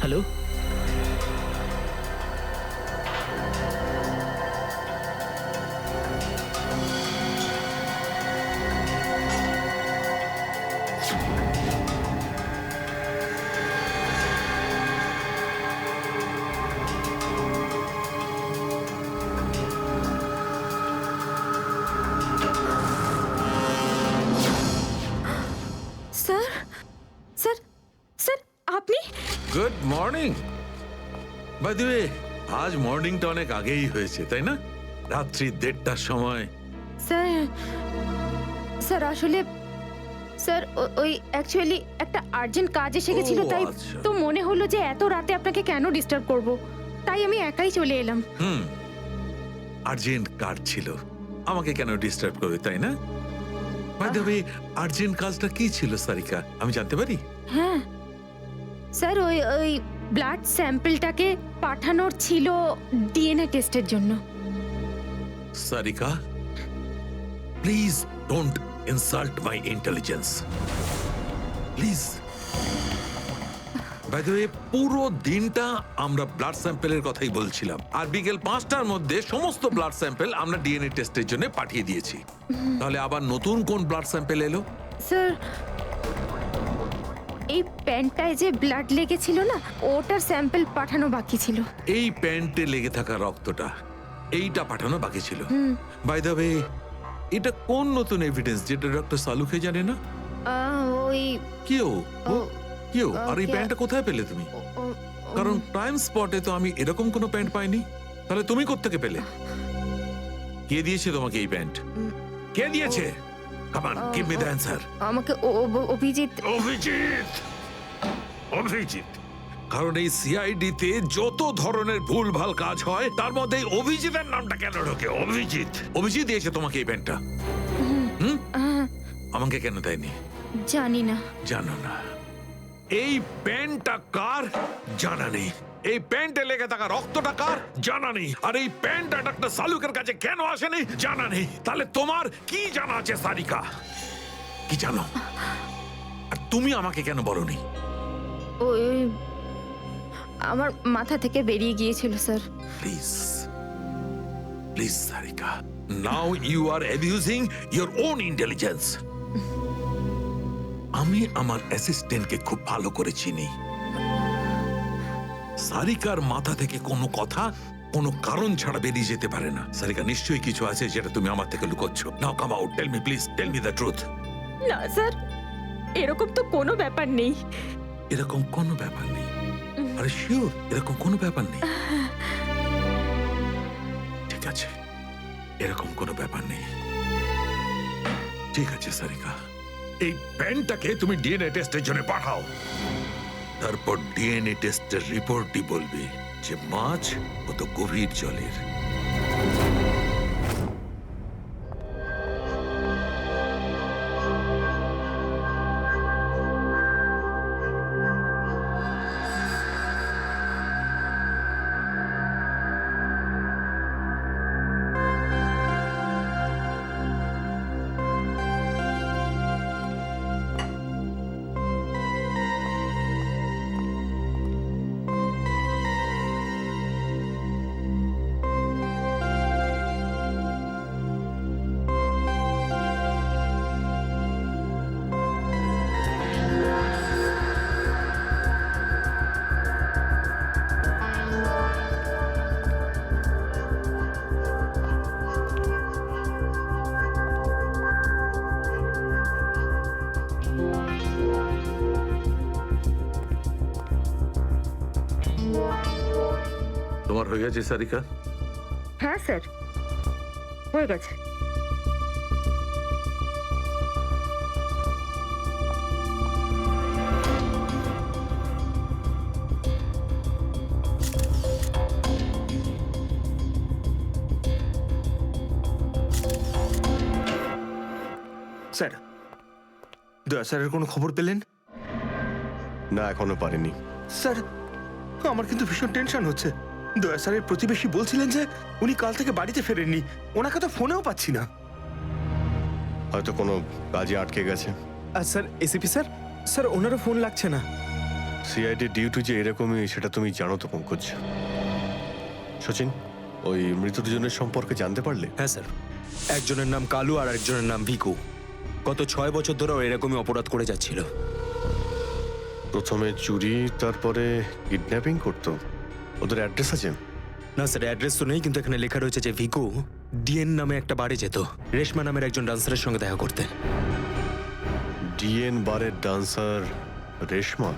Hello. Sir sir sir আপনি good morning. By the way, আজ মর্নিংটা অনেক আগেই হয়েছে তাই না? রাত্রি 1:30টার সময়। স্যার স্যার আসলে স্যার ওই অ্যাকচুয়ালি একটা আর্জেন্ট কাজ এসে গেছিল, ও, তাই আচ্ছা। তো মনে হলো যে এত রাতে আপনাকে কেন ডিস্টার্ব করব, তাই আমি একাই চলে এলাম। আর্জেন্ট কাজ ছিল, আমাকে কেন ডিস্টার্ব করবে তাই না? বাই দ্য ওয়ে, আর্জেন্ট কাজটা কি ছিল সারিকা, আমি জানতে পারি? হ্যাঁ স্যার, ওই ওই ব্লাড স্যাম্পলটাকে পাঠানোর ছিল ডিএনএ টেস্টের জন্য। Sarika, please don't insult my intelligence, please. By the way, পুরো দিনটা আমরা ব্লাড স্যাম্পেলের কথাই বলছিলাম, আর বিকেল 5টার মধ্যে সমস্ত ব্লাড স্যাম্পেল আমরা ডিএনএ টেস্টের জন্য পাঠিয়ে দিয়েছি। তাহলে আবার নতুন কোন ব্লাড স্যাম্পেল এলো? স্যার এই প্যান্টটায় যে ব্লাড লেগেছিল না, ওটার স্যাম্পল পাঠানো বাকি ছিল। এই প্যান্টে লেগে থাকা রক্তটা, এইটা পাঠানো বাকি ছিল। বাই দ্য ওয়ে, এটা কোন নতুন এভিডেন্স যেটা ডক্টর সালুকে জানে না? ওই কেউ ও- কেউ আর এই ওকে। প্যান্টটা কোথায় পেলে তুমি? ও- ও- কারণ ক্রাইম স্পটে তো আমি এরকম কোনো প্যান্ট পাইনি। তাহলে তুমি কোত্থেকে পেলে? কে দিয়েছে তোমাকে এই প্যান্ট? কে দিয়েছে? Come on, give me the answer. আমাকে অভিজিৎ। অভিজিৎ, অভিজিৎ। কারণ এই সিআইডি তে যত ধরনের ভুলভাল কাজ হয় তার মধ্যে এই অভিজিতের নামটা কেন ঢোকে? অভিজিৎ, অভিজিৎ দিয়েছে তোমাকে এই প্যান্টটা। আমাকে কেন দেয়নি? জানি না। জানো না? এই প্যান্টটা কার? জানা নেই। এই প্যান্টে লেগে থাকা রক্তটা কার? জানা নেই। আর এই প্যান্টটা ডাক্তার সালুকের কাছে কেন আসেনি? জানা নেই। তাহলে তোমার কি জানা আছে সারিকা? কি জানো? আর তুমি আমাকে কেন বলনি? ওই আমার মাথা থেকে বেরিয়ে গিয়েছিল sir. Please, please Sarika, now you are abusing your own intelligence. আমি আমার অ্যাসিস্ট্যান্টকে খুব ভালো করে চিনি। সারিকার মাথা থেকে কোনো কথা কোনো কারণ ছাড়া বেরিয়ে যেতে পারে না। সারিকা, নিশ্চয়ই কিছু আছে যেটা তুমি আমার থেকে লুকোচ্ছ। Now come out, tell me please, tell me the truth. না স্যার, এরকম তো কোনো ব্যাপার নেই। এরকম কোনো ব্যাপার নেই? আরে শিওর, এরকম কোনো ব্যাপার নেই? ঠিক আছে, এরকম কোনো ব্যাপার নেই। ঠিক আছে সারিকা, এই প্যান্টটাকে তুমি ডিএনএ টেস্টের জন্য পাঠাও। তারপর ডিএনএ টেস্টের রিপোর্টই বলবে যে মাছ কত গভীর জলের। তোমার হয়ে গেছে সারিকা? হ্যাঁ স্যার, হয়ে গেছে। স্যার, দয়া স্যারের কোনো খবর পেলেন? না, এখনো পারিনি। স্যার, আমার কিন্তু ভীষণ টেনশন হচ্ছে। দয়া স্যারের প্রতিবেশী বলছিলেন যে উনি কাল থেকে বাড়িতে ফেরেননি। ওনাকে তো ফোনেও পাচ্ছি না। হয়তো কোনো কাজে আটকে গেছে। আর স্যার, এসিপি স্যার, স্যার ওনারও ফোন লাগছে না। সিআইডি ডিউটি যে এরকমই সেটা তুমি জানো তো পঙ্কজ। সচিন, ওই মৃত দুজনের সম্পর্কে জানতে পারলে? হ্যাঁ স্যার, একজনের নাম কালু আর একজনের নাম ভিকু। গত 6 বছর ধরে ওরা এরকমই অপরাধ করে যাচ্ছিল। প্রথমে চুরি, তারপরে কিডন্যাপিং করতো। ওদের অ্যাড্রেস আছে? না স্যার, অ্যাড্রেস তো নেই, কিন্তু এখানে লেখা রয়েছে যে ভিকু ডিএন নামে একটা বারে যেত রেশমা নামের একজন ডান্সারের সঙ্গে দেখা করতে। ডিএন বারের ডান্সার রেশমা?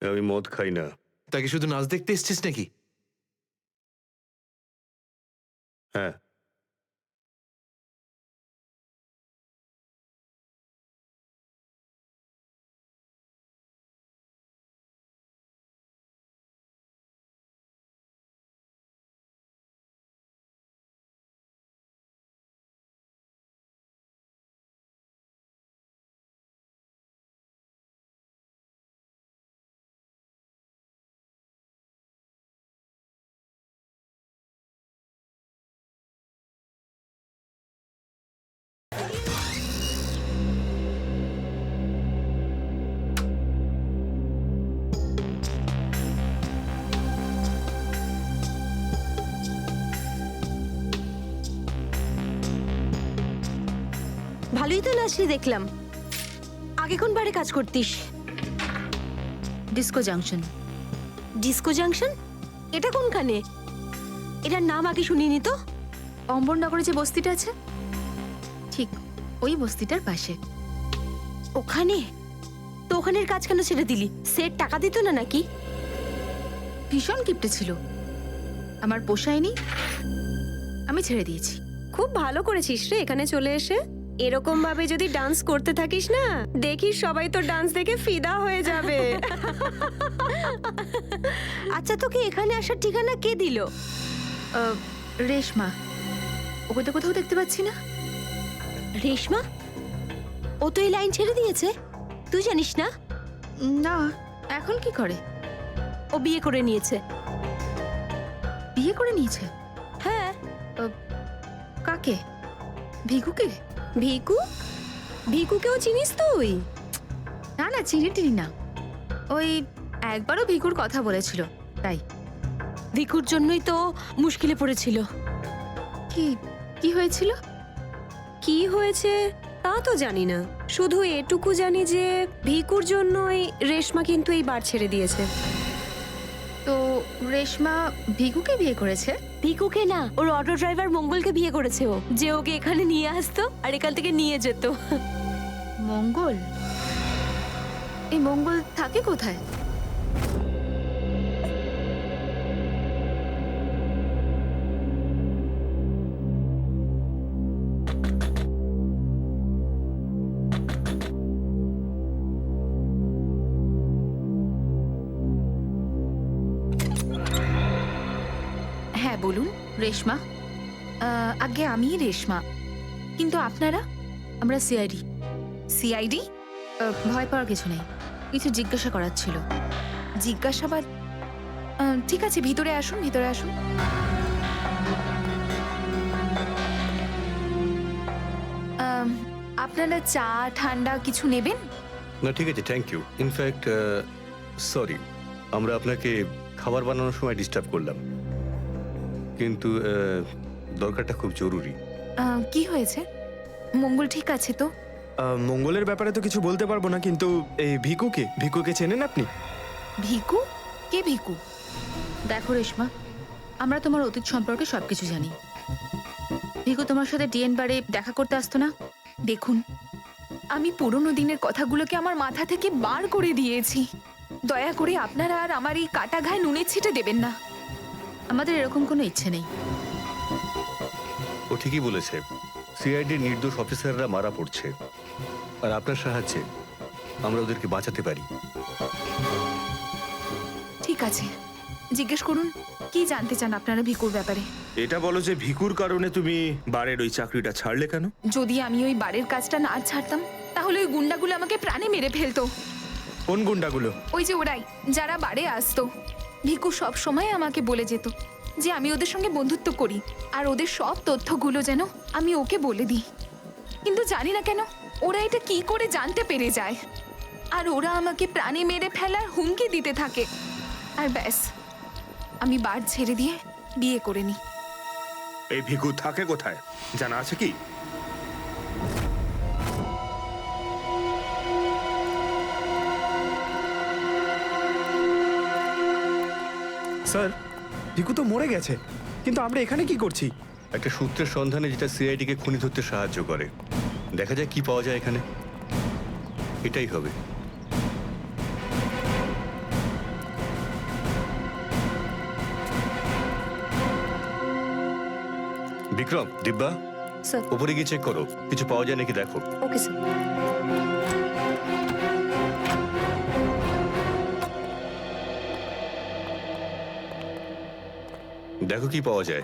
আমি মদ খাই না। তাকে শুধু নাচ দেখতে এসছিস নাকি? হ্যাঁ, ভালোই তো নাচলি দেখলাম। আগে কোন বারে কাজ করতিস? Disco junction. Disco junction? এটা কোনখানে? এটার নাম আগে শুনিনি তো। অম্বরনগরে যে বস্তিটা আছে, ঠিক ওই বস্তিটার পাশে। ওখানে? তো ওখানের কাজ কেন ছেড়ে দিলি? সেট টাকা দিত না নাকি? ভীষণ কিপটে ছিল, আমার পোষায়নি, আমি ছেড়ে দিয়েছি। খুব ভালো করেছিস রে এখানে চলে এসে। এরকম ভাবে যদি ডান্স করতে থাকিস না, দেখিস সবাই তো ডান্স দেখে ফিদা হয়ে যাবে। আচ্ছা, তোকে এখানে আসার ঠিকানা কে দিল? রেশমা, ওকে তো কোথাও দেখতে পাচ্ছি না। রেশমা? ও তো এই লাইন ছেড়ে দিয়েছে, তুই জানিস না? না, এখন কি করে? ও বিয়ে করে নিয়েছে। বিয়ে করে নিয়েছে? হ্যাঁ। কাকে? ভিকুকে? ভিকু? ভিকুকেও চিনিস তুই? না না, চিনি টিনি না। ওই একবারও ভিকুর কথা বলেছিল, তাই। ভিকুর জন্যই তো মুশকিলে পড়েছিল। কি কি হয়েছিল? কি হয়েছে তা তো জানি না, শুধু এটুকু জানি যে ভিকুর জন্যই রেশমা কিন্তু এই বার ছেড়ে দিয়েছে। তো রেশমা ভিকুকে বিয়ে করেছে? ভিকুকে না, ওর অটো ড্রাইভার মঙ্গলকে বিয়ে করেছে ও, যে ওকে এখানে নিয়ে আসতো আর এখান থেকে নিয়ে যেত। মঙ্গল? এই মঙ্গল থাকে কোথায়? হ্যাঁ বলুন। রেশমা? আগে আমি রেশমা, কিন্তু আপনারা? আমরা সিআইডি। সিআইডি? ভয় পাওয়ার কিছু নেই, কিছু জিজ্ঞাসা করার ছিল। জিজ্ঞাসাবাদ? ঠিক আছে, ভিতরে আসুন, ভিতরে আসুন। আপনারা চা ঠান্ডা কিছু নেবেন? না ঠিক আছে, থ্যাংক ইউ। ইনফ্যাক্ট সরি, আমরা আপনাকে খাবার বানানোর সময় ডিস্টার্ব করলাম, কিন্তু দরকারটা খুব জরুরি। কি হয়েছে? মঙ্গল ঠিক আছে তো? মঙ্গলের ব্যাপারে তো কিছু বলতে পারবো না, কিন্তু এই ভিকুকে চেনেন আপনি? ভিকু? কে ভিকু? দেখো রেশমা, আমরা তোমার অতীত সম্পর্কে সবকিছু জানি। ভিকু তোমার সাথে ডিএন বারে দেখা করতে আসতো না? দেখুন, আমি পুরনো দিনের কথাগুলোকে আমার মাথা থেকে বার করে দিয়েছি। দয়া করে আপনারা আর আমার এই কাটা ঘায়ে নুনের ছিটে দেবেন না। আমাদের এরকম কোনো ইচ্ছে নেই। ও ঠিকই বলেছে, সিআইডির নির্দোষ অফিসাররা মারা পড়ছে, আর আপনার সাহায্যে আমরা ওদেরকে বাঁচাতে পারি। ঠিক আছে, জিজ্ঞেস করুন, কি জানতে চান আপনারা ভিকুর ব্যাপারে? এটা বলো যে ভিকুর কারণে তুমি বারের ওই চাকরিটা ছাড়লে কেন? যদি আমি ওই বারের কাজটা না ছাড়তাম, তাহলে ওই গুন্ডাগুলো আমাকে প্রাণে মেরে ফেলতো। কোন গুন্ডাগুলো? ওই যে ওরাই, যারা বারে আসতো। ভিকু সব সময় আমাকে বলে যেত যে আমি ওদের সঙ্গে বন্ধুত্ব করি, আর ওদের সব তথ্যগুলো যেন আমি ওকে বলে দিই। কিন্তু জানি না কেন ওরা এটা কি করে জানতে পেরে যায়, আর ওরা আমাকে প্রাণে মেরে ফেলার হুমকি দিতে থাকে। আর ব্যাস, আমি বার ছেড়ে দিয়ে বিয়ে করে নিই। এই ভিকু থাকে কোথায় জানা আছে কি? স্যার, ভিকু তো মরে গেছে, কিন্তু আমরা এখানে কি করছি? একটা সূত্রের সন্ধানে যেটা সিআইডিকে খুনি ধরতে সাহায্য করে। দেখা যায় কি পাওয়া যায় এখানে, এটাই হবে। বিক্রম, দিব্যা, স্যার। উপরে গিয়ে চেক করো, কিছু পাওয়া যায় নাকি দেখো। Okay sir. দেখো কি পাওয়া যায়।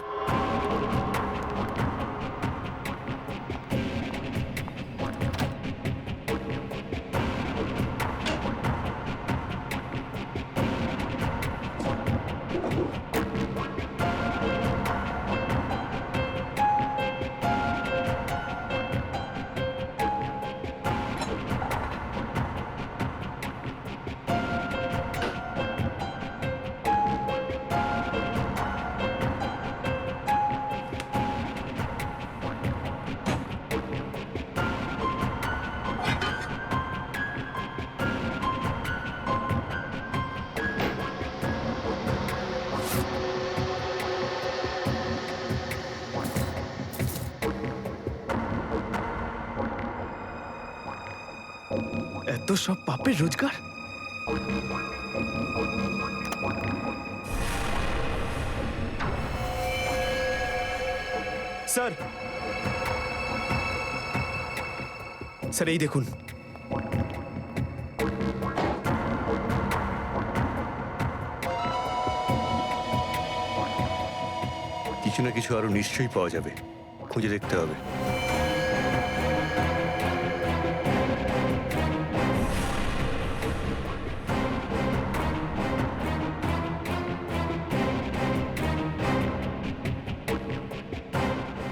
এত সব পাপের রোজগার! স্যার, স্যার এই দেখুন। কিছু না কিছু আরো নিশ্চয়ই পাওয়া যাবে, খুঁজে দেখতে হবে।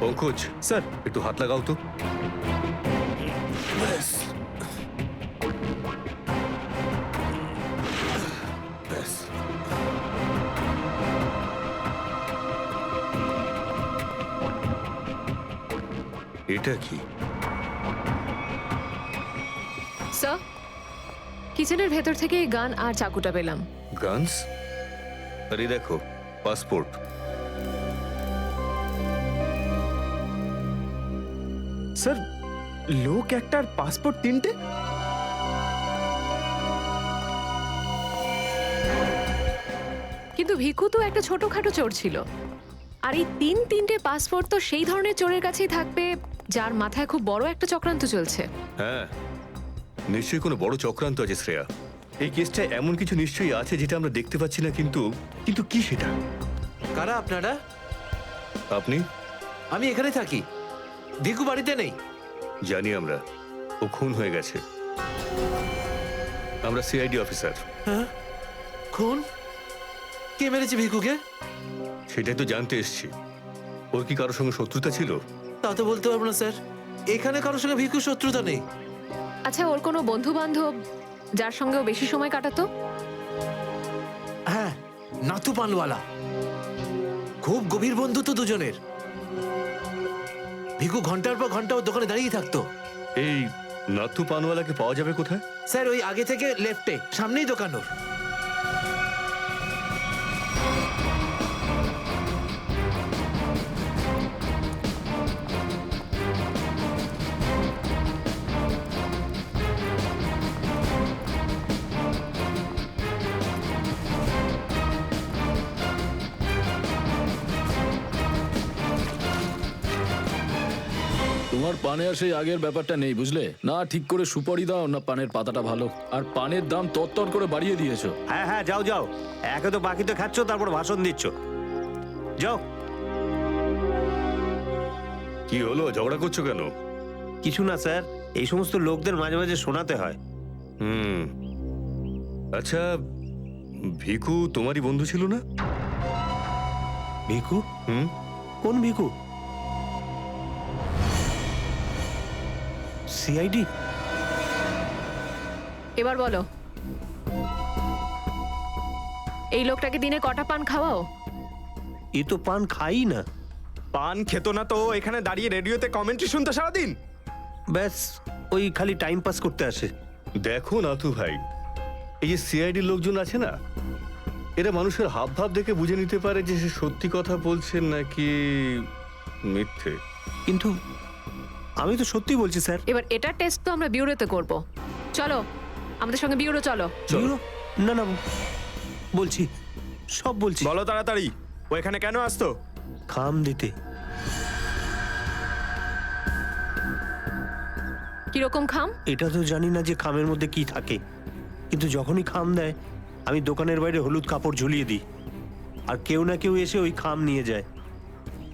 পঙ্কজ, স্যার, একটু হাত লাগাও তো। এটা কি? স্যার, কিচেনের ভেতর থেকে এই গান আর চাকুটা পেলাম। গানস? আরে দেখো, পাসপোর্ট। স্যার, লোক একটার পাসপোর্ট তিনটে? কিন্তু ভিকু তো একটা ছোটখাটো চোর ছিল, আর এই তিনটে পাসপোর্ট তো সেই ধরনের চোরের কাছেই থাকবে যার মাথায় খুব বড় একটা চক্রান্ত চলছে। হ্যাঁ, নিশ্চয়ই কোনো বড় চক্রান্ত আছে শ্রেয়া। এই কেসটা এমন কিছু নিশ্চয়ই আছে যেটা আমরা দেখতে পাচ্ছি না, কিন্তু কিন্তু কি সেটা? কারা আপনারা? আপনি? আমি এখানে থাকি, ভিকু বাড়িতে নেই। জানি আমরা, ও খুন হয়ে গেছে। আমরা সিআইডি অফিসার। হ্যাঁ খুন? কে মেরেছে ভিকুকে? সেটাই তো জানতে এসেছি। ওর কি কারোর সঙ্গে শত্রুতা ছিল? তা তো বলতে পারবো না স্যার, এখানে কারোর সঙ্গে ভিকুর শত্রুতা নেই। আচ্ছা, ওর কোনো বন্ধু বান্ধব যার সঙ্গে ও বেশি সময় কাটাতো? হ্যাঁ, নাতু পানওয়ালা, খুব গভীর বন্ধুত্ব দুজনের। ভিকু ঘন্টার পর ঘন্টা ওর দোকানে দাঁড়িয়ে থাকতো। এই নাথু পানওয়ালাকে পাওয়া যাবে কোথায়? স্যার ওই আগে থেকে লেফটে, সামনেই দোকান ওর। তোমার পানে আর সেই আগের ব্যাপারটা নেই, বুঝলে না? ঠিক করে সুপারি দাও না পানের পাতাটা ভালো, আর পানের দাম তত্তর করে বাড়িয়ে দিয়েছো। হ্যাঁ হ্যাঁ, যাও যাও, একে তো বাকিতে খাচ্ছ, তারপর ভাষণ দিচ্ছ। যাও। কি হলো, ঝগড়া করছো কেন? কিছু না স্যার, এই সমস্ত লোকদের মাঝে মাঝে শোনাতে হয়। হুম, আচ্ছা, ভিকু তোমারই বন্ধু ছিল না? ভিকু? হুম, কোন ভিকু? সিআইডি? এবার বলো, এই লোকটাকে দিনে কটা পান খাওয়াও? এ তো পান খাই না। পান খেত না তো এখানে দাঁড়িয়ে রেডিওতে কমেন্ট্রি শুনতে সারাদিন। ব্যাস, ওই খালি টাইম পাস করতে আসে। দেখো নাথু ভাই, এই যে সিআইডির লোকজন আছে না, এরা মানুষের হাব ভাব দেখে বুঝে নিতে পারে যে সে সত্যি কথা বলছে নাকি মিথ্যে। কিন্তু আমি তো সত্যি বলছি স্যার। এবার এটার টেস্ট তো আমরা বিউরোতে করব। চলো আমাদের সঙ্গে বিউরো চলো। চলো। না না, বলছি, সব বলছি। বলো তাড়াতাড়ি, ও এখানে কেন আসতো? খাম দিতে। কিরকম খাম? এটা তো জানি না যে খামের মধ্যে কি থাকে, কিন্তু যখনই খাম দেয় আমি দোকানের বাইরে হলুদ কাপড় ঝুলিয়ে দিই, আর কেউ না কেউ এসে ওই খাম নিয়ে যায়।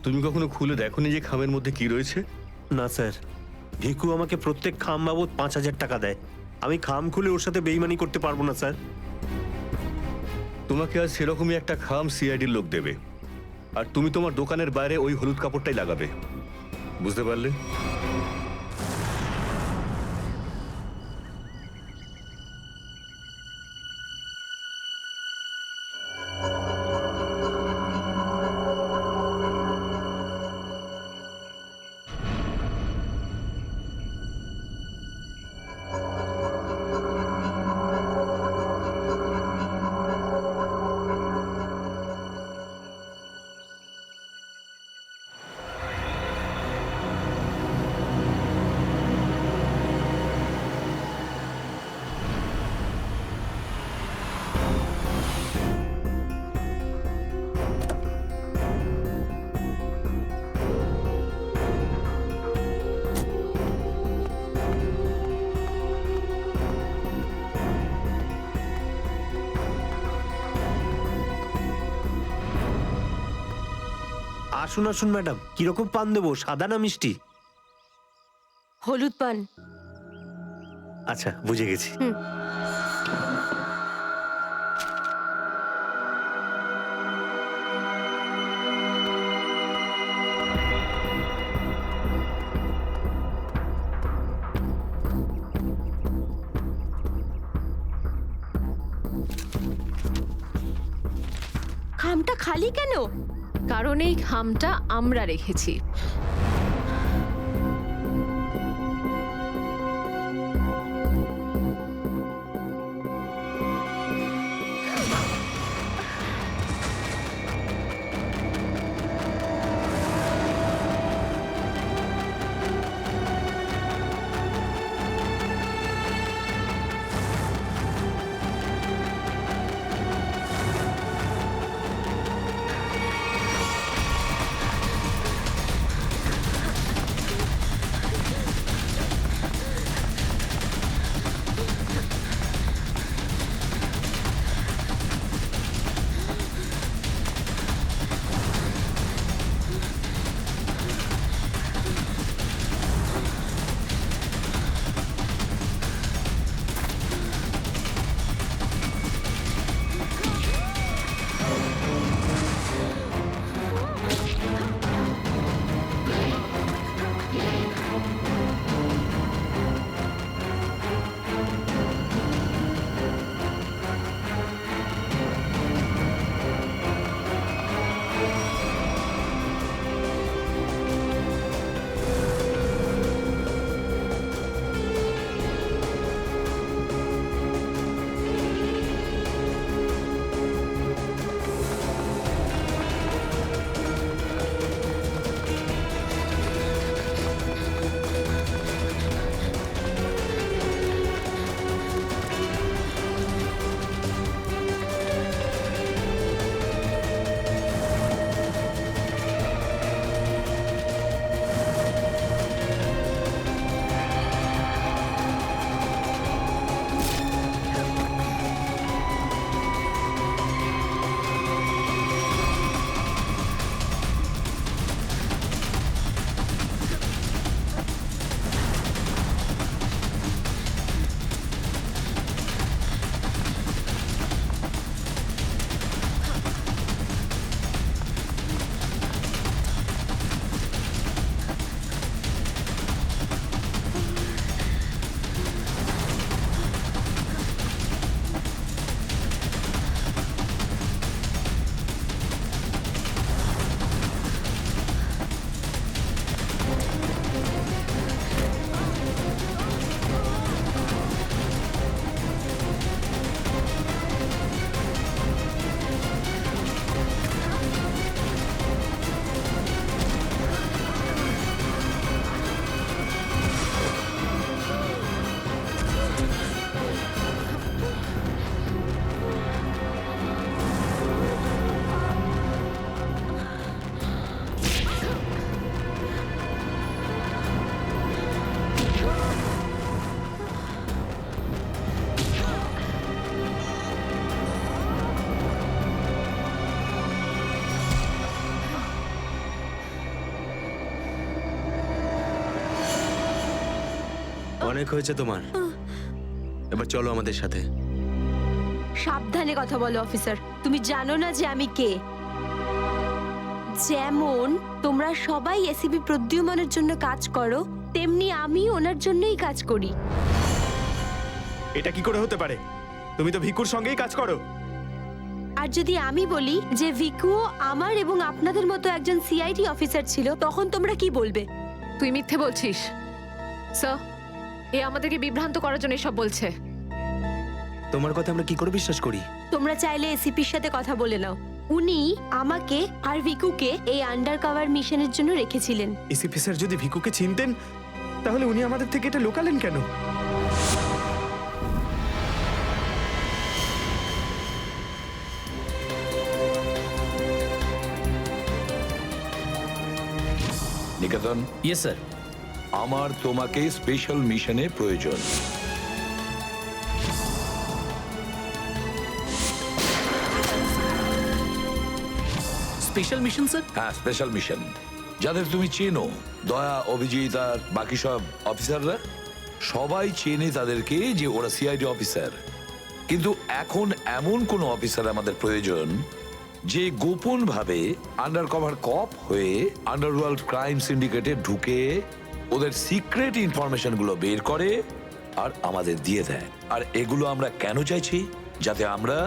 তুমি কখনো খুলে দেখোনি যে খামের মধ্যে কি রয়েছে? না স্যার, ভিকু আমাকে প্রত্যেক খাম বাবদ 5,000 টাকা দেয়। আমি খাম খুলে ওর সাথে বেইমানি করতে পারবো না স্যার। তোমাকে আজ সেরকমই একটা খাম সিআইডির লোক দেবে, আর তুমি তোমার দোকানের বাইরে ওই হলুদ কাপড়টাই লাগাবে। বুঝতে পারলে? আসুন আসুন ম্যাডাম, কিরকম পান দেবো, সাদা না মিষ্টি? হলুদ পান। আচ্ছা, বুঝে গেছি। খামটা খালি কেন? কারণ এই খামটা আমরা রেখেছি। অনেক হয়েছে তোমার, এবার চলো আমাদের সাথে। সাবধানে কথা বলো অফিসার, তুমি জানো না যে আমি কে। যেমন তোমরা সবাই এসিপি প্রদ্যুম্নের জন্য কাজ করো, তেমনি আমি ওনার জন্যই কাজ করি। এটা কি করে হতে পারে? তুমি তো ভিকুর সঙ্গেই কাজ করো। আর যদি আমি বলি যে ভিকুও আমার এবং আপনাদের মতো একজন সিআইডি অফিসার ছিল, তখন তোমরা কি বলবে? তুই মিথ্যে বলছিস স্যার। এ আমাদেরকে বিভ্রান্ত করার জন্য এসব বলছে। তোমার কথা আমরা কি করে বিশ্বাস করি? তোমরা চাইলে এসিপির সাথে কথা বলে নাও। উনি আমাকে আর ভিকুকে এই আন্ডার কভার মিশনের জন্য রেখেছিলেন। এসিপি স্যার যদি ভিকুকে চিনতেন তাহলে উনি আমাদের থেকে এটা লুকালেন কেন? নিকেতন, ইয়েস স্যার। আমার তোমাকে স্পেশাল মিশনে প্রয়োজন। Special mission sir? হ্যাঁ, স্পেশাল মিশন। যাদের তুমি চেনো, দয়া, অভিজিৎ আর বাকি সব অফিসাররা, সবাই চেনে তাদেরকে যে ওরা সিআইডি অফিসার। কিন্তু এখন এমন কোন অফিসার আমাদের প্রয়োজন যে গোপন ভাবে আন্ডার কভার কপ হয়ে আন্ডারওয়ার্ল্ড ক্রাইম সিন্ডিকেটে ঢুকে ওদের সিক্রেট ইনফরমেশন গুলো বের করে আর আমাদের দিয়ে দেয়। আর এগুলো আমরা কেন চাইছি? যাতে আমরা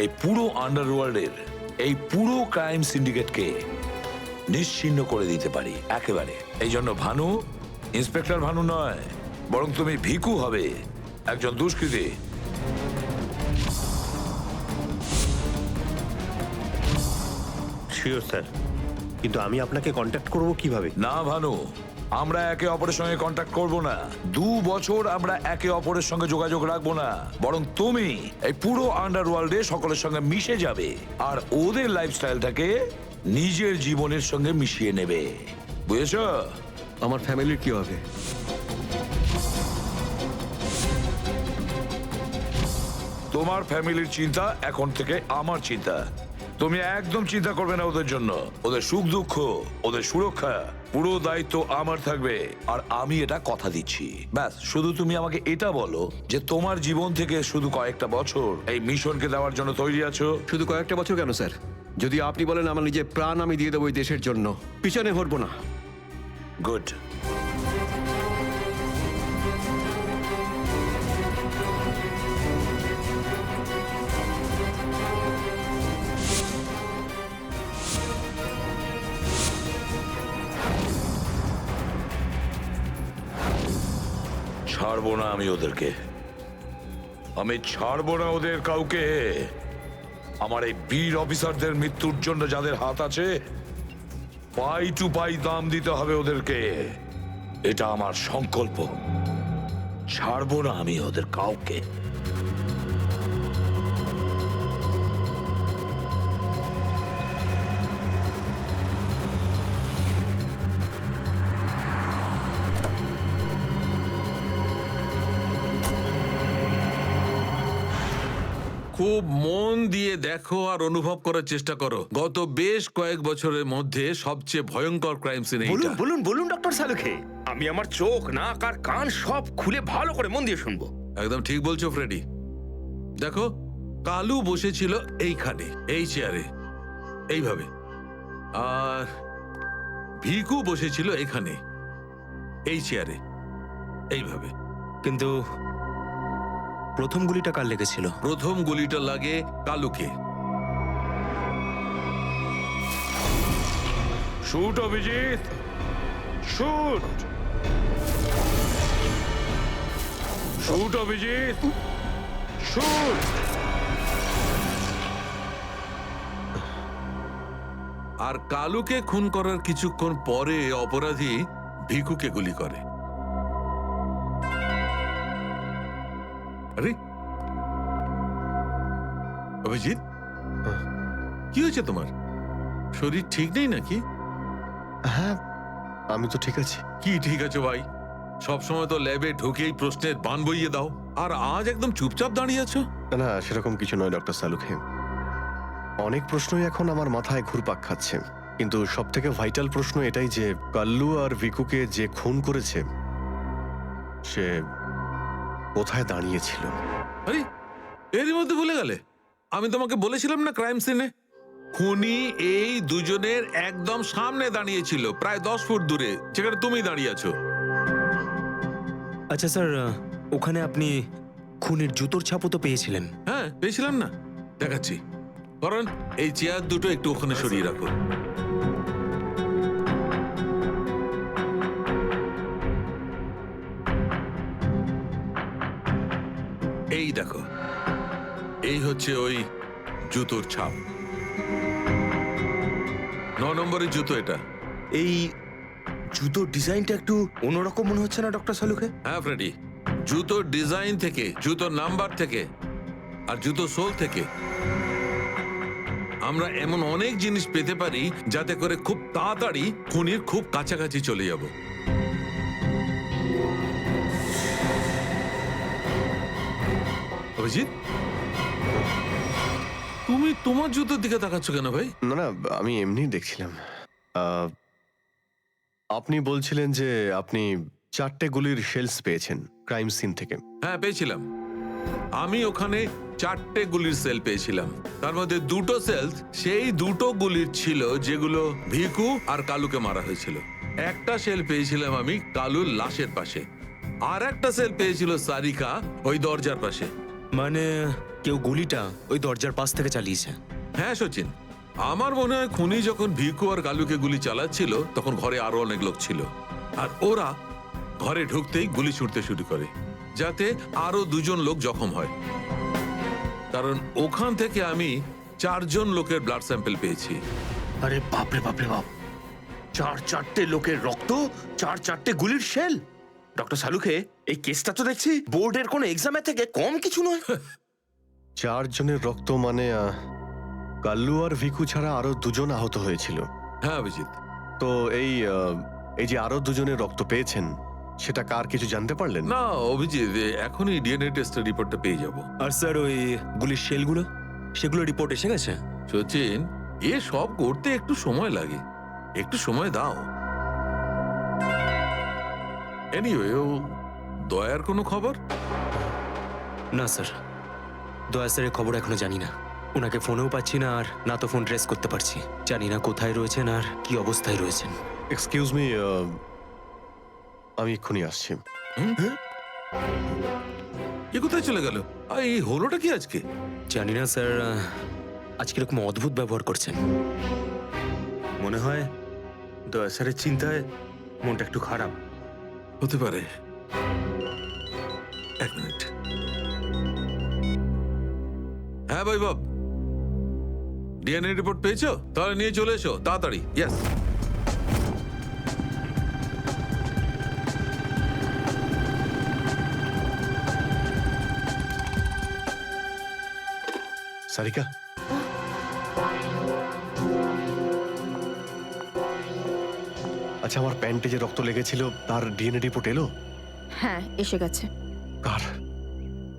এই পুরো আন্ডারওয়ার্ল্ডের এই পুরো ক্রাইম সিন্ডিকেটকে নিশ্চিহ্ন করে দিতে পারি একেবারে। এই জন্য ভানু ইন্সপেক্টর ভানু নয়, বরং তুমি ভিকু হবে, একজন দুষ্কৃতী। শিওর স্যার, কিন্তু আমি আপনাকে কন্ট্যাক্ট করব কিভাবে? না ভানু, আমরা একে অপরের সঙ্গে কন্ট্যাক্ট করব না। 2 বছর আমরা একে অপরের সঙ্গে যোগাযোগ রাখবো না, বরং তুমি এই পুরো আন্ডারওয়ার্ল্ডে সকলের সঙ্গে মিশে যাবে আর ওদের লাইফস্টাইলটাকে নিজের জীবনের সঙ্গে মিশিয়ে নেবে। বুঝেছো? আমার ফ্যামিলির কি হবে? তোমার ফ্যামিলির চিন্তা এখন থেকে আমার চিন্তা। তুমি একদম চিন্তা করবে না ওদের জন্য। ওদের সুখ দুঃখ, ওদের সুরক্ষা, পুরো দায়িত্ব আমার থাকবে। আর আমি এটা কথা দিচ্ছি। ব্যাস, শুধু তুমি আমাকে এটা বলো যে তোমার জীবন থেকে শুধু কয়েকটা বছর এই মিশনকে দেওয়ার জন্য তৈরি আছো। শুধু কয়েকটা বছর কেন স্যার? যদি আপনি বলেন আমার নিজের প্রাণ আমি দিয়ে দেবো এই দেশের জন্য, পিছনে হটবো না। গুড। ছাড়বো না আমি ওদেরকে, আমি ছাড়বো না ওদের কাউকে। আমার এই বীর অফিসারদের মৃত্যুর জন্য যাদের হাত আছে, পাই টু পাই দাম দিতে হবে ওদেরকে। এটা আমার সংকল্প। ছাড়বো না আমি ওদের কাউকে। খুব মন দিয়ে দেখো আর অনুভব করার চেষ্টা করো। গত বেশ কয়েক বছরের মধ্যে সবচেয়ে ভয়ঙ্কর ক্রাইম সিন বলুন এইটা। বলুন বলুন ডক্টর সালুখে, আমি আমার চোখ, নাক আর কান সব খুলে ভালো করে মন দিয়ে শুনবো। একদম ঠিক বলছো ফ্রেডি। দেখো, কালু বসেছিল এইখানে, এই চেয়ারে, এইভাবে। আর ভিকু বসেছিল এখানে, এই চেয়ারে, এইভাবে। কিন্তু প্রথম গুলিটা কার লেগেছিল? প্রথম গুলিটা লাগে কালুকে। Shoot Abhijit, shoot. Shoot Abhijit, shoot. আর কালুকে খুন করার কিছুক্ষণ পরে অপরাধী ভিকুকে গুলি করে। আরে অভিজিৎ, কি হয়েছে তোমার? শরীর ঠিক নেই নাকি? হ্যাঁ, আমি তো ঠিক আছি। কি ঠিক আছে ভাই? সবসময় তো ল্যাবে ঢুকেই প্রশ্নের বান বইয়ে দাও, আর আজ একদম চুপচাপ দাঁড়িয়ে আছো। না, সেরকম কিছু নয় ডক্টর সালুখে। অনেক প্রশ্নই এখন আমার মাথায় ঘুরপাক খাচ্ছে, কিন্তু সব থেকে ভাইটাল প্রশ্ন এটাই যে কাল্লু আর ভিকুকে যে খুন করেছে সে কোথায় দাঁড়িয়েছিল। আরে এরই মধ্যে ভুলে গেলে? আমি তোমাকে বলেছিলাম না ক্রাইম সিনে খুনি এই দুজনের একদম সামনে দাঁড়িয়েছিল, প্রায় 10 ফুট দূরে, যেখানে তুমি দাঁড়িয়ে আছো। আচ্ছা স্যার, ওখানে আপনি খুনের জুতোর ছাপও তো পেয়েছিলেন। হ্যাঁ পেয়েছিলাম না, দেখাচ্ছি। কারণ এই চেয়ার দুটো একটু ওখানে সরিয়ে রাখো। এই দেখো, এই হচ্ছে ওই জুতোর ছাপ। 9 নম্বরের জুতো এটা। এই জুতোর ডিজাইনটা একটু অন্যরকম মনে হচ্ছে না ডক্টর সালুকে? হ্যাঁ ফ্রেডি, জুতোর ডিজাইন থেকে, জুতোর নাম্বার থেকে আর জুতো সোল থেকে আমরা এমন অনেক জিনিস পেতে পারি যাতে করে খুব তাড়াতাড়ি খুনির খুব কাছাকাছি চলে যাব। অভিজিৎ, তুমি তোমার জুতোর দিকে তাকাচ্ছ কেন ভাই? না না, আমি এমনি দেখছিলাম। আপনি বলছিলেন যে আপনি 4টে গুলির শেলস পেয়েছেন ক্রাইম সিন থেকে। হ্যাঁ পেয়েছিলাম। আমি ওখানে 4টে গুলির সেল পেয়েছিলাম। তার মধ্যে 2টো সেল সেই 2টো গুলির ছিল যেগুলো ভিকু আর কালুকে মারা হয়েছিল। একটা সেল পেয়েছিলাম আমি কালুর লাশের পাশে, আর একটা সেল পেয়েছিল সারিকা ওই দরজার পাশে। মানে কেউ গুলিটা ওই দরজার পাশ থেকে চালিয়েছে? হ্যাঁ সচিন, আমার মনে হয় খুনি যখন ভিকু আর কালুকে গুলি চালাচ্ছিল তখন ঘরে আরো অনেক লোক ছিল, আর ওরা ঘরে ঢুকতেই গুলি ছুটতে শুরু করে যাতে আরো 2জন লোক জখম হয়। কারণ ওখান থেকে আমি 4জন লোকের ব্লাড স্যাম্পল পেয়েছি। আরে বাপরে বাপরে বাপ, 4টে লোকের রক্ত, 4টে গুলির শেল! ডক্টর সালুকে, এই কেসটা তো দেখছি বোর্ডের কোনো এক্সামের থেকে কম কিছু নয়। 4 জনের রক্ত মানে কাল্লু আর ভিকু ছাড়া আরো 2জন আহত হয়েছিল। হ্যাঁ অভিজিৎ। তো এই যে আরো 2জনের রক্ত পেয়েছেন সেটা কার কিছু জানতে পারলেন? না অভিজিৎ, এখনই ডিএনএ টেস্টের রিপোর্টটা পেয়ে যাব। আর স্যার ওই গুলির শেলগুলো, সেগুলো রিপোর্ট এসে গেছে? সচিন, এ সব করতে একটু সময় লাগে, একটু সময় দাও। এনিওয়ে, ও দয়ার কোনো খবর? না স্যার, দয়া স্যারের খবর এখনো জানি না। ওনাকে ফোনেও পাচ্ছি না, আর না তো ফোন ট্রেস করতে পারছি। জানি না কোথায় রয়েছেন আর কি অবস্থায় রয়েছেন। এক্সকিউজ মি, আমি এক্ষুনি আসছি। এ কোথায় চলে গেল? এই হলোটা কি আজকে? জানি না স্যার, আজকে এরকম অদ্ভুত ব্যবহার করছেন। মনে হয় দয়া স্যারের চিন্তায় মনটা একটু খারাপ। হতে পারে। 1 মিনিট। হ্যাঁ বৈভব, ডিএনএ রিপোর্ট পেয়েছো? তাহলে নিয়ে চলে এসো তাড়াতাড়ি। ইয়েস। সারিকা, আচ্ছা আমার প্যান্টে যে রক্ত লেগেছিল তার ডিএনএ রিপোর্ট এলো? হ্যাঁ এসে গেছে। কার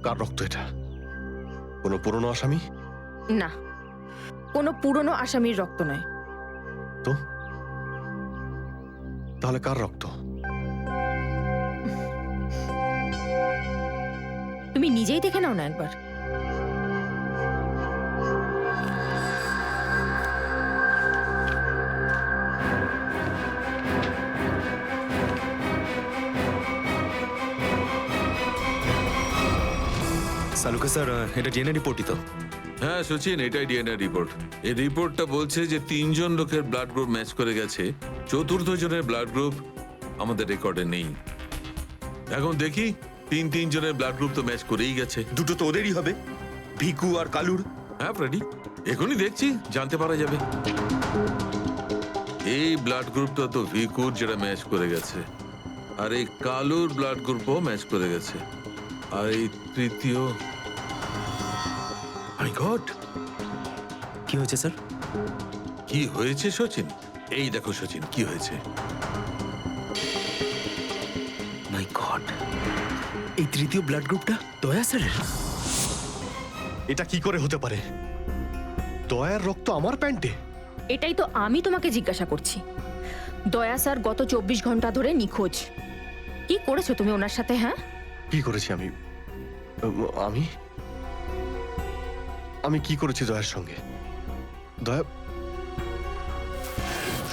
কার রক্ত এটা? কোনো পুরনো আসামি? না, কোনো পুরনো আসামির রক্ত নয়। তো তাহলে কার রক্ত? তুমি নিজেই দেখে নাও না একবার। সালুকে স্যার, এটা ডিএনএ রিপোর্টই তো? হ্যাঁ সচিন, এটাই ডিএনএ রিপোর্ট। এই রিপোর্টটা বলছে যে 3জন লোকের ব্লাড গ্রুপ ম্যাচ করে গেছে, 4র্থ জনের ব্লাড গ্রুপ আমাদের রেকর্ডে নেই। এখন দেখি 3 জনের ব্লাড গ্রুপ তো ম্যাচ করেই গেছে। 2টো তো ওদেরই হবে, ভিকু আর কালুর। হ্যাঁ ফ্রেডি, এখনই দেখছি, জানতে পারা যাবে। এই ব্লাড গ্রুপটা তো ভিকুর যেটা ম্যাচ করে গেছে, আর এই কালুর ব্লাড গ্রুপও ম্যাচ করে গেছে, আর এই তৃতীয়। মাই গড, কি হয়েছে স্যার? কি হয়েছে সচিন? এই দেখো সচিন, কি হয়েছে। মাই গড, এই তৃতীয় ব্লাড গ্রুপটা দয়া স্যারের। এটা কি করে হতে পারে? দয়ার রক্ত আমার প্যান্টে? এটাই তো আমি তোমাকে জিজ্ঞাসা করছি। দয়া স্যার গত 24 ঘন্টা ধরে নিখোঁজ। কি করেছো তুমি ওনার সাথে? হ্যাঁ, কি করেছি আমি? আমি আমি কি করেছি দয়ার সঙ্গে? দয়া,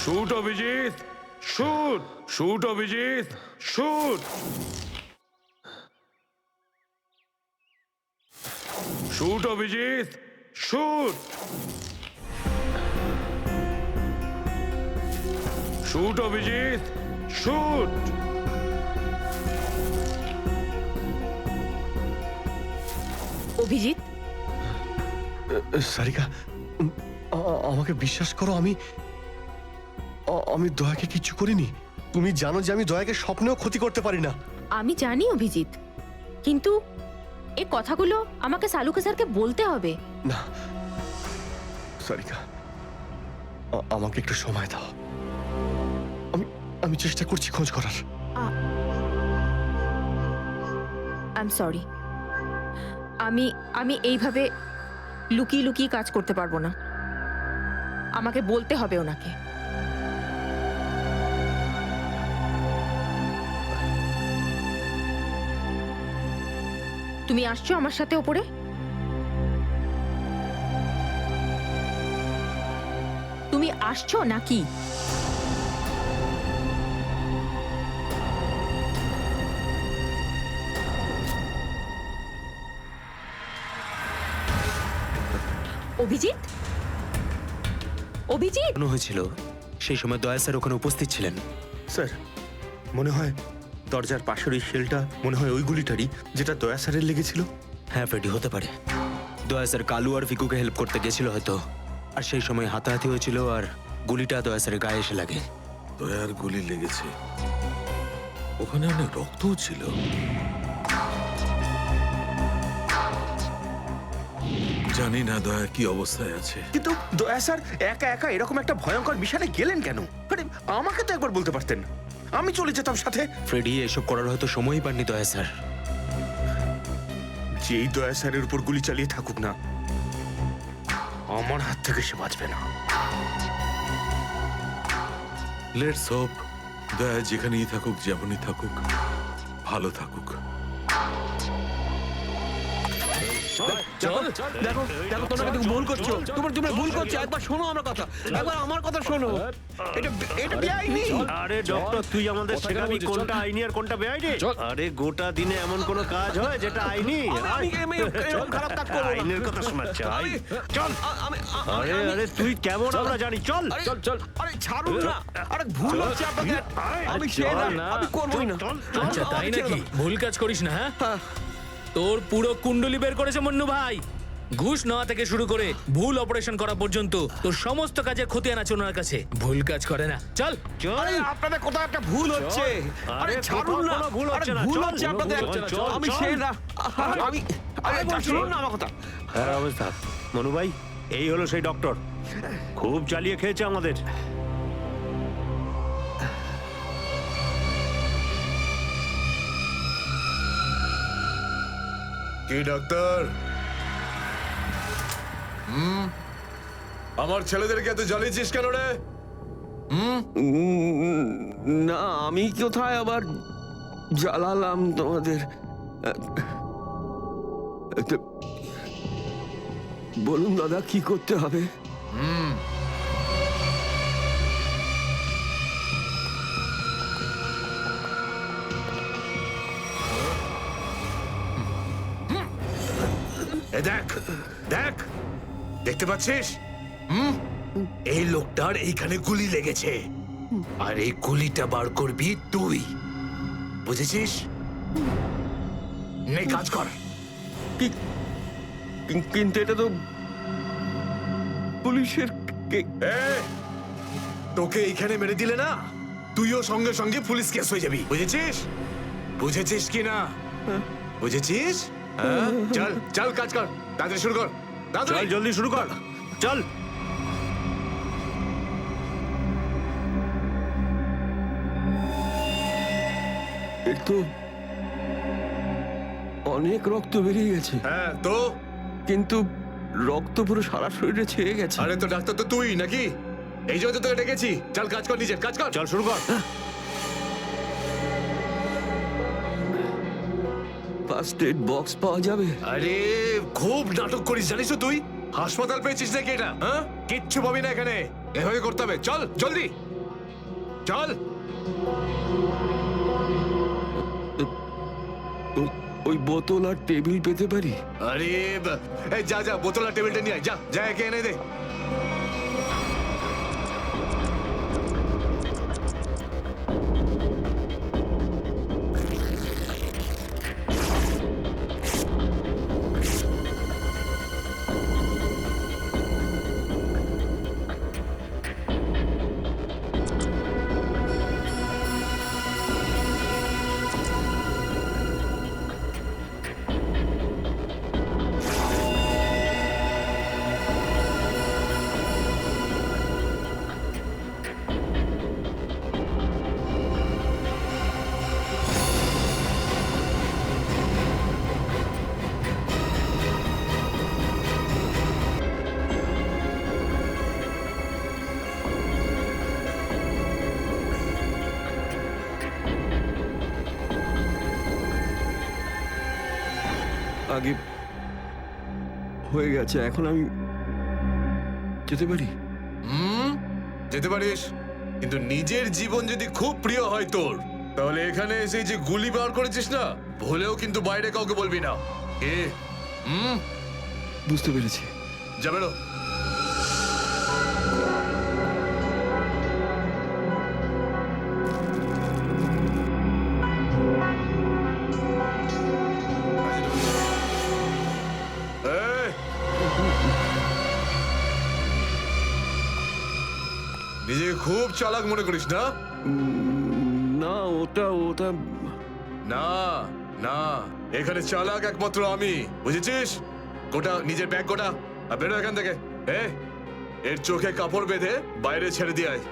shoot Abhijit, shoot, shoot Abhijit, shoot, shoot Abhijit, shoot, shoot Abhijit, shoot. Abhijit, Sarika, আমাকে বিশ্বাস করো, আমি দয়াকে কিচ্ছু করিনি। তুমি জানো যে আমি দয়াকে স্বপ্নেও ক্ষতি করতে পারি না। আমি জানি অভিজিৎ, কিন্তু এই কথাগুলো আমাকে সালুকে স্যারকে বলতে হবে। না সারিকা, আমাকে একটু সময় দাও। আমি চেষ্টা করছি খোঁজ করার। আই এম সরি, আমি এইভাবে লুকিয়ে লুকিয়ে কাজ করতে পারবো না। আমাকে বলতে হবে ওনাকে। তুমি আসছো আমার সাথে ওপরে? তুমি আসছো নাকি? অভিজিৎ, অভিজিৎ, মনে হয়েছিল সেই সময় দয়া স্যার ওখানে উপস্থিত ছিলেন। স্যার, মনে হয় দরজার পাশের ওই শেলটা মনে হয় ওই গুলিটারই, যেটা দয়া স্যারের লেগেছিল। হ্যাঁ ফ্রেডি, হতে পারে। দয়া স্যার কালু আর ভিকুকে হেল্প করতে গেছিল হয়তো, আর সেই সময় হাতাহাতি হয়েছিল আর গুলিটা দয়া স্যারের গায়ে এসে লাগে। দয়ার গুলি লেগেছে, ওখানে অনেক রক্তও ছিল। জানি না দয়া কি অবস্থায় আছে। কিন্তু দয়া স্যার একা একা এরকম একটা ভয়ঙ্কর বিষয়ে গেলেন কেন? আরে আমাকে তো একবার বলতে পারতেন, আমি চলে যেতাম সাথে। ফ্রেডি এসব করার হয়তো সময়ই পাননি দয়া স্যার। যেই দয়া স্যারের উপর গুলি চালিয়ে থাকুক না, আমার হাত থেকে সে বাঁচবে না। লেটস হোপ দয়া যেখানেই থাকুক, যেমনই থাকুক, ভালো থাকুক। দেখো দেখো, তোমরা কিন্তু ভুল করছো। তোমরা ভুল করছো। একবার শোনো আমার কথা, একবার আমার কথা শোনো। এটা বেআইনি। আরে ডক্টর, তুই আমাদের শেখাবি কোনটা আইনি আর কোনটা বেআইনি? আরে গোটা দিনে এমন কোন কাজ হয় যেটা আইনি? আমি এরকম খারাপ কাজ করব না। আইনের কথা শোনাচ্ছে। চল। আরে তুই কেমন আমরা জানি। চল চল চল। আরে ছাড়ুন না। আরে ভুল হচ্ছে আপনাদের। আমি সেই না, আমি করবই না। আচ্ছা তাই নাকি? ভুল কাজ করিস না। হ্যাঁ, তোর পুরো কুণ্ডলি বের করেছে মন্নু ভাই। ঘুষ নেওয়া থেকে শুরু করে ভুল অপারেশন করা পর্যন্ত তোর সমস্ত কাজের খতিয়ান আছে ওনার কাছে। ভুল কাজ করে না। চল চল। আরে আপনাদের কোথাও একটা ভুল হচ্ছে। আরে ছাড়ুন না। ভুল হচ্ছে না। ভুল হচ্ছে আপনাদের। আমি সেই না। আমি আরে শুনুন না আমার কথা। হ্যাঁ অবস্থা মনু ভাই, এই হলো সেই ডক্টর, খুব জ্বালিয়ে খেয়েছে আমাদের। কি ডাক্তার? আমার ছেলেদেরকে এত জ্বালিয়েছিস কেন রে? না, আমি কোথায় আবার জ্বালালাম তোমাদের? বলুন দাদা, কি করতে হবে? দেখ দেখ, দেখতে পাচ্ছিস? এই লোকটার এইখানে গুলি লেগেছে, আর এই গুলিটা বার করবি তুই, বুঝেছিস? নে কাজ কর। কিন্তু এটা তো পুলিশের। তোকে এইখানে মেরে দিলে না, তুইও সঙ্গে সঙ্গে পুলিশ কেস হয়ে যাবি, বুঝেছিস? বুঝেছিস কি না? বুঝেছিস? চল চল, কাজ কর, তাড়াতাড়ি শুরু কর। চল জলদি শুরু কর, চল। এর তো অনেক রক্ত বেরিয়ে গেছে। হ্যাঁ তো? কিন্তু রক্ত পুরো সারা শরীরে ছেয়ে গেছে। আরে তো ডাক্তার তো তুই নাকি? এই জন্য তো তোকে ডেকেছি। চল কাজ কর, নিজের কাজ কর। চল শুরু কর। ফার্স্ট এড বক্স পাওয়া যাবে? আরে খুব নাটক করিস জানিস তো তুই? হাসপাতাল পেয়েছিস নাকি এটা? হ্যাঁ, কিচ্ছু পাবি না এখানে। এভাবে করতে হবে। চল জলদি চল। ওই বোতল আর টেবিল পেতে পারি? আরে এই যা যা, বোতল আর টেবিলটা নিয়ে আয়। যা যা, একে এনে দে। আগে হয়ে গেছে, এখন আমি যেতে পারি? যেতে পারিস, কিন্তু নিজের জীবন যদি খুব প্রিয় হয় তোর, তাহলে এখানে এসে যে গুলি বার করেছিস না, ভুলেও কিন্তু বাইরে কাউকে বলবি না। এ বুঝতে পেরেছি। যা বেরো। নিজেকে খুব চালাক মনে করিস না? না, ওটা না না, এখানে চালাক একমাত্র আমি, বুঝেছিস? গোটা নিজের ব্যাগ গোটা, আর বেরো এখান থেকে। এর চোখে কাপড় বেঁধে বাইরে ছেড়ে দিয়ে আয়।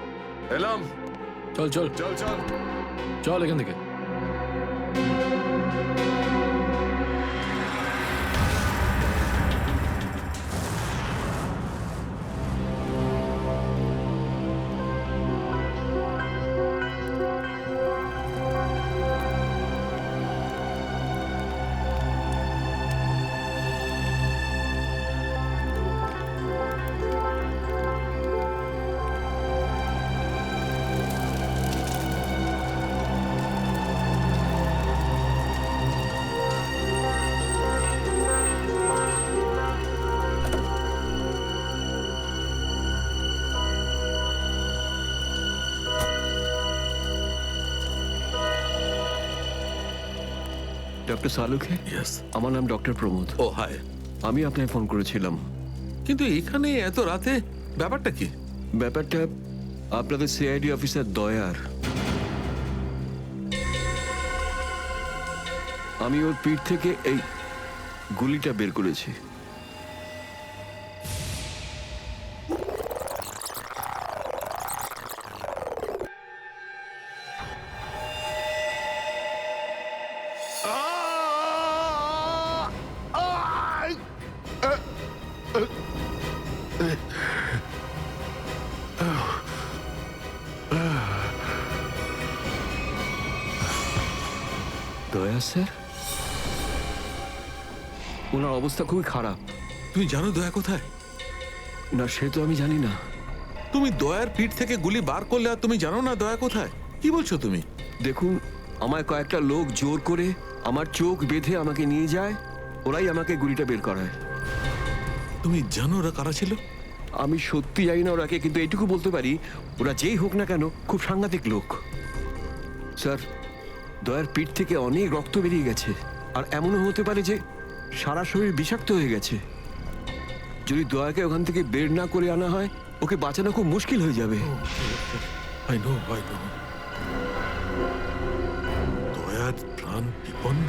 এলাম। চল চল চল চল চল এখান থেকে। ডক্টর সালুখে? আমার নাম ডক্টর প্রমোদ। ও হাই। আমি আপনাকে ফোন করেছিলাম। কিন্তু এখানে এত রাতে ব্যাপারটা কি? ব্যাপারটা আপনাদের সিআইডি অফিসার দয়ার। আমি ওর পিঠ থেকে এই গুলিটা বের করেছি। দয়া স্যার, ওনার অবস্থা খুবই খারাপ। তুমি জানো দয়া কোথায়? না, সে তো আমি জানি না। তুমি দয়ার পিঠ থেকে গুলি বার করলে আর তুমি জানো না দয়া কোথায়? কি বলছো তুমি? দেখুন, আমায় কয়েকটা লোক জোর করে আমার চোখ বেঁধে আমাকে নিয়ে যায়, ওরাই আমাকে গুলিটা বের করায়। তুমি জানো ওরা কারা ছিল? আমি সত্যি জানি না ওরাকে, কিন্তু এইটুকু বলতে পারি ওরা যেই হোক না কেন খুব সাংঘাতিক লোক। স্যার, দয়ার পিঠ থেকে অনেক রক্ত বেরিয়ে গেছে, আর এমনও হতে পারে যে সারা শরীর বিষাক্ত হয়ে গেছে। যদি দয়াকে ওখান থেকে বের না করে আনা হয়, ওকে বাঁচানো খুব মুশকিল হয়ে যাবে। দয়ার প্রাণ বিপন্ন।